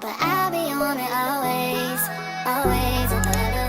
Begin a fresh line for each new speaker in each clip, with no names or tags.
But I'll be on it always, always and forever.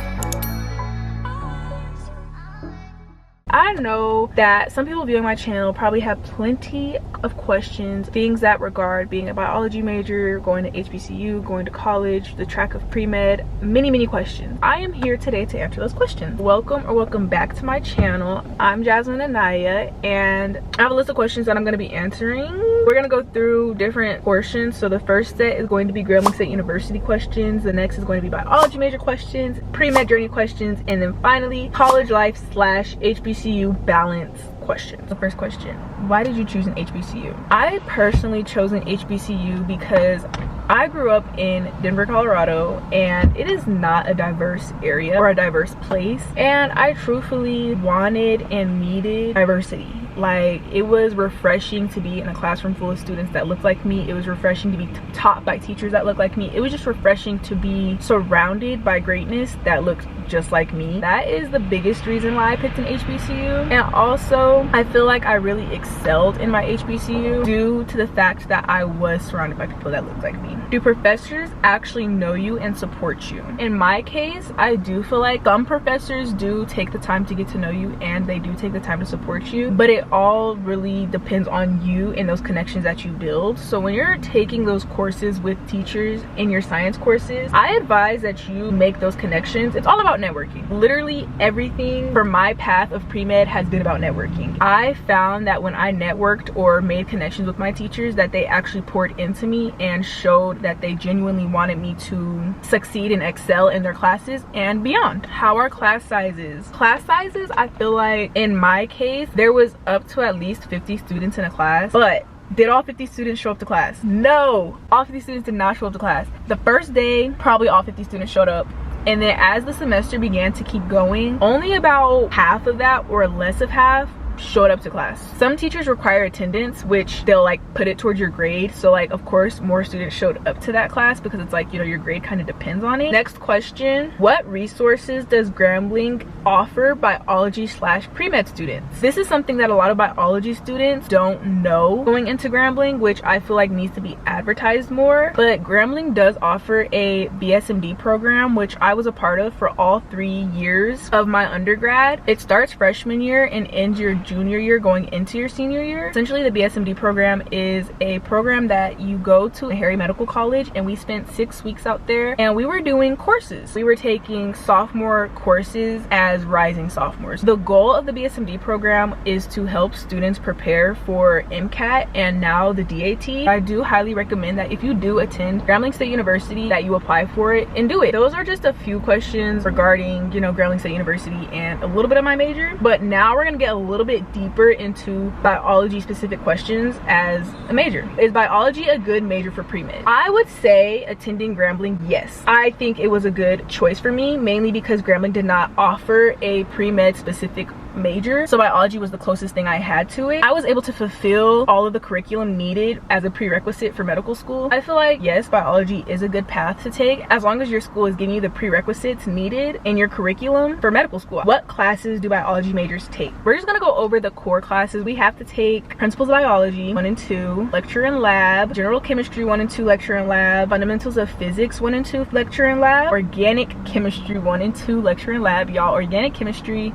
I know that some people viewing my channel probably have plenty of questions, things that regard being a biology major, going to HBCU, going to college, the track of pre-med, many questions. I am here today to answer those questions. Welcome back to my channel. I'm JazminAnaya, and I have a list of questions that I'm going to be answering. We're going to go through different portions. So the first set is going to be Grambling State University questions, the next is going to be biology major questions, pre-med journey questions, and then finally college life / HBCU balance questions. The first question, why did you choose an HBCU? I personally chose an HBCU because I grew up in Denver, Colorado, and it is not a diverse area or a diverse place, and I truthfully wanted and needed diversity. Like, it was refreshing to be in a classroom full of students that looked like me. It was refreshing to be taught by teachers that looked like me. It was just refreshing to be surrounded by greatness that looked just like me. That is the biggest reason why I picked an HBCU. And also, I feel like I really excelled in my HBCU due to the fact that I was surrounded by people that looked like me. Do professors actually know you and support you? In my case, I do feel like some professors do take the time to get to know you and they do take the time to support you, but it all really depends on you and those connections that you build. So when you're taking those courses with teachers in your science courses, I advise that you make those connections. It's all about networking. Literally everything for my path of pre-med has been about networking. I found that when I networked or made connections with my teachers, that they actually poured into me and showed that they genuinely wanted me to succeed and excel in their classes and beyond. How are class sizes? Class sizes, I feel like in my case, there was up to at least 50 students in a class, but did all 50 students show up to class? No, all 50 students did not show up to class. The first day, probably all 50 students showed up. And then as the semester began to keep going, only about half of that or less of half showed up to class. Some teachers require attendance, which they'll like put it towards your grade. So like, of course, more students showed up to that class because it's like, you know, your grade kind of depends on it. Next question, what resources does Grambling offer biology / pre-med students? This is something that a lot of biology students don't know going into Grambling, which I feel like needs to be advertised more. But Grambling does offer a BSMD program, which I was a part of for all 3 years of my undergrad. It starts freshman year and ends your junior year going into your senior year. Essentially, the BSMD program is a program that you go to a Harry Medical College, and we spent 6 weeks out there and we were doing courses. We were taking sophomore courses as rising sophomores. The goal of the BSMD program is to help students prepare for MCAT and now the DAT. I do highly recommend that if you do attend Grambling State University, that you apply for it and do it. Those are just a few questions regarding, you know, Grambling State University and a little bit of my major, but now we're gonna get a little bit deeper into biology specific questions as a major. Is biology a good major for pre-med? I would say attending Grambling, yes. I think it was a good choice for me, mainly because Grambling did not offer a pre-med specific major, so biology was the closest thing I had to it. I was able to fulfill all of the curriculum needed as a prerequisite for medical school. I feel like, yes, biology is a good path to take as long as your school is giving you the prerequisites needed in your curriculum for medical school. What classes do biology majors take? We're just gonna go over the core classes. We have to take Principles of Biology 1 and 2, Lecture and Lab, General Chemistry 1 and 2, Lecture and Lab, Fundamentals of Physics 1 and 2, Lecture and Lab, Organic Chemistry 1 and 2, Lecture and Lab. Y'all, organic chemistry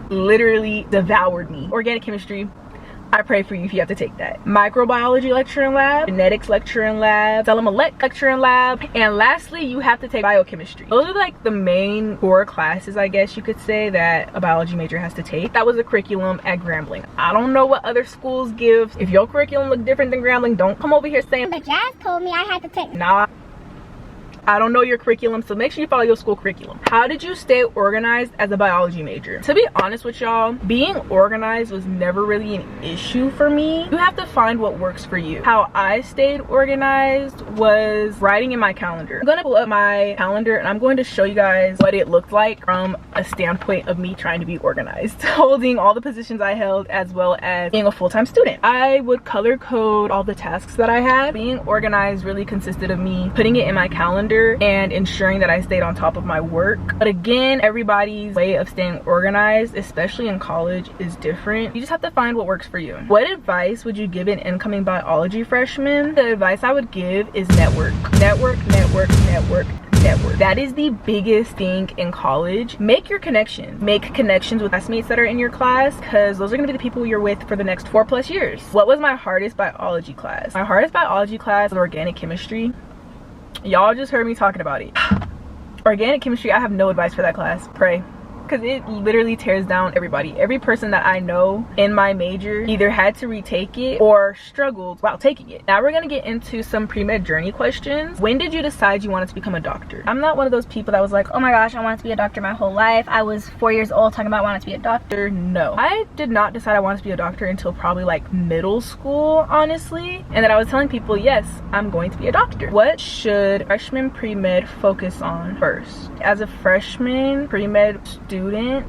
literally devoured me. Organic chemistry, I pray for you if you have to take that. Microbiology lecture and lab, genetics lecture and lab, cell and molecular lecture and lab, and lastly you have to take biochemistry. Those are like the main core classes, I guess you could say, that a biology major has to take. That was the curriculum at Grambling. I don't know what other schools give. If your curriculum look different than Grambling, don't come over here saying,
But Jazz told me I had to take.
nah, I don't know your curriculum, so make sure you follow your school curriculum. How did you stay organized as a biology major? To be honest with y'all, being organized was never really an issue for me. You have to find what works for you. How I stayed organized was writing in my calendar. I'm gonna pull up my calendar and I'm going to show you guys what it looked like from a standpoint of me trying to be organized, holding all the positions I held as well as being a full-time student. I would color code all the tasks that I had. Being organized really consisted of me putting it in my calendar calendar and ensuring that I stayed on top of my work. But again, everybody's way of staying organized, especially in college, is different. You just have to find what works for you. What advice would you give an incoming biology freshman? The advice I would give is network. Network, network, network. Network. That is the biggest thing in college. Make your connections. Make connections with classmates that are in your class, because those are going to be the people you're with for the next 4+ years. What was my hardest biology class? My hardest biology class was organic chemistry. Y'all just heard me talking about it. Organic chemistry, I have no advice for that class. Pray. Because it literally tears down everybody. Every person that I know in my major either had to retake it or struggled while taking it. Now we're gonna get into some pre-med journey questions. When did you decide you wanted to become a doctor? I'm not one of those people that was like, oh my gosh, I wanted to be a doctor my whole life. I was 4 years old talking about wanting to be a doctor. No, I did not decide I wanted to be a doctor until probably like middle school, honestly. And then I was telling people, yes, I'm going to be a doctor. What should freshman pre-med focus on first? As a freshman pre-med student,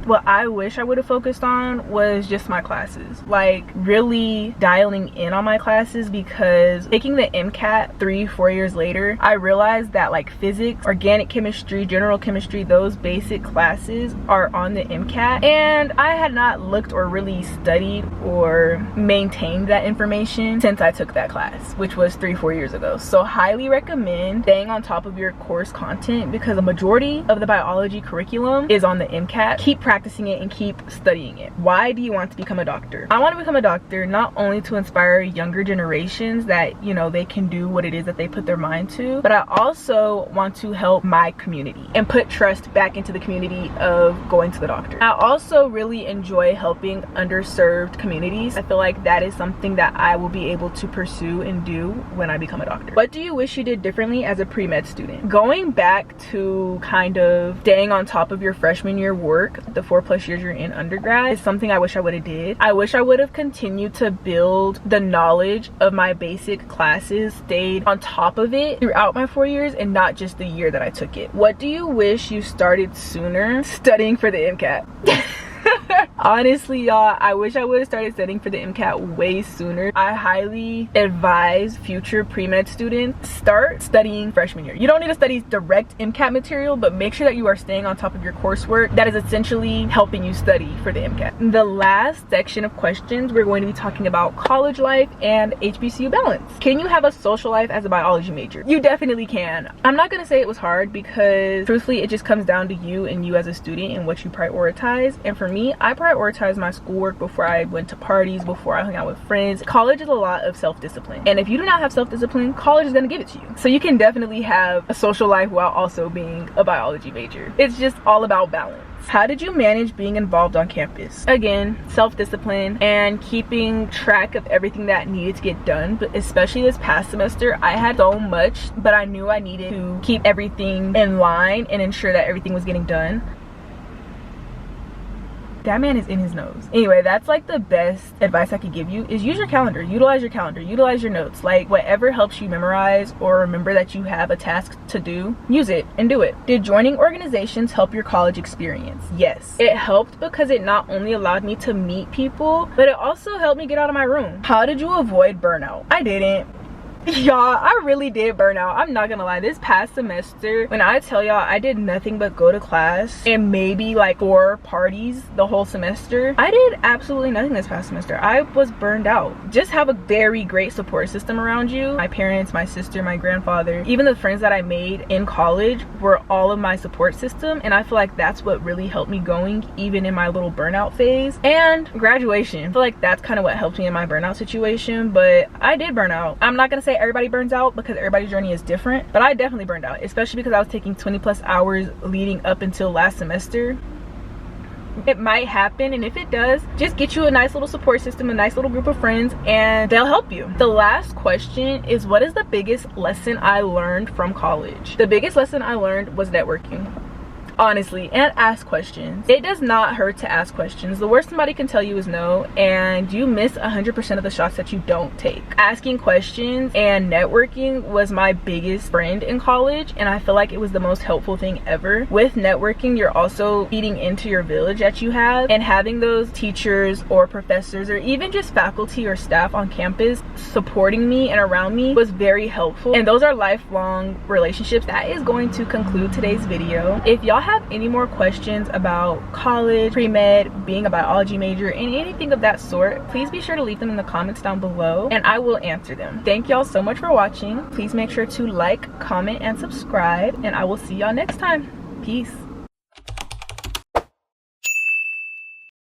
what I wish I would have focused on was just my classes. Like really dialing in on my classes, because taking the MCAT 3-4 years later, I realized that like physics, organic chemistry, general chemistry, those basic classes are on the MCAT, and I had not looked or really studied or maintained that information since I took that class, which was 3-4 years ago. So highly recommend staying on top of your course content, because the majority of the biology curriculum is on the MCAT. Keep practicing it and keep studying it. Why do you want to become a doctor? I want to become a doctor not only to inspire younger generations that, you know, they can do what it is that they put their mind to, but I also want to help my community and put trust back into the community of going to the doctor. I also really enjoy helping underserved communities. I feel like that is something that I will be able to pursue and do when I become a doctor. What do you wish you did differently as a pre-med student? Going back to kind of staying on top of your freshman year work, the 4+ years you're in undergrad, is something I wish I would have did. I wish I would have continued to build the knowledge of my basic classes, stayed on top of it throughout my 4 years and not just the year that I took it. What do you wish you started sooner studying for the MCAT? Honestly, y'all, I wish I would have started studying for the MCAT way sooner. I highly advise future pre-med students start studying freshman year. You don't need to study direct MCAT material, but make sure that you are staying on top of your coursework that is essentially helping you study for the MCAT. The last section of questions, we're going to be talking about college life and HBCU balance. Can you have a social life as a biology major? You definitely can. I'm not going to say it was hard, because truthfully it just comes down to you and you as a student and what you prioritize. And for me, I prioritize my schoolwork before I went to parties, before I hung out with friends. College is a lot of self-discipline, and if you do not have self-discipline, college is going to give it to you. So you can definitely have a social life while also being a biology major. It's just all about balance. How did you manage being involved on campus? Again, self-discipline and keeping track of everything that needed to get done. But especially this past semester, I had so much, but I knew I needed to keep everything in line and ensure that everything was getting done. That man is in his nose. Anyway, that's like the best advice I could give you, is use your calendar, utilize your notes. Like whatever helps you memorize or remember that you have a task to do, use it and do it. Did joining organizations help your college experience? Yes, it helped, because it not only allowed me to meet people, but it also helped me get out of my room. How did you avoid burnout? I didn't. Y'all, I really did burn out. I'm not gonna lie. This past semester, when I tell y'all I did nothing but go to class and maybe like 4 parties the whole semester, I did absolutely nothing this past semester. I was burned out. Just have a very great support system around you. My parents, my sister, my grandfather, even the friends that I made in college were all of my support system, and I feel like that's what really helped me going even in my little burnout phase. And graduation, I feel like that's kind of what helped me in my burnout situation. But I did burn out. I'm not gonna say everybody burns out, because everybody's journey is different, but I definitely burned out, especially because I was taking 20+ hours leading up until last semester. It might happen, and if it does, just get you a nice little support system, a nice little group of friends, and they'll help you. The last question is, what is the biggest lesson I learned from college? The biggest lesson I learned was networking. honestly, and ask questions. It does not hurt to ask questions. The worst somebody can tell you is no, and you miss 100% of the shots that you don't take. Asking questions and networking was my biggest friend in college, and I feel like it was the most helpful thing ever. With networking, you're also feeding into your village that you have, and having those teachers or professors or even just faculty or staff on campus supporting me and around me was very helpful, and those are lifelong relationships. That is going to conclude today's video. If y'all have any more questions about college, pre-med, being a biology major, and anything of that sort, please be sure to leave them in the comments down below and I will answer them. Thank y'all so much for watching. Please make sure to like, comment, and subscribe, and I will see y'all next time. Peace.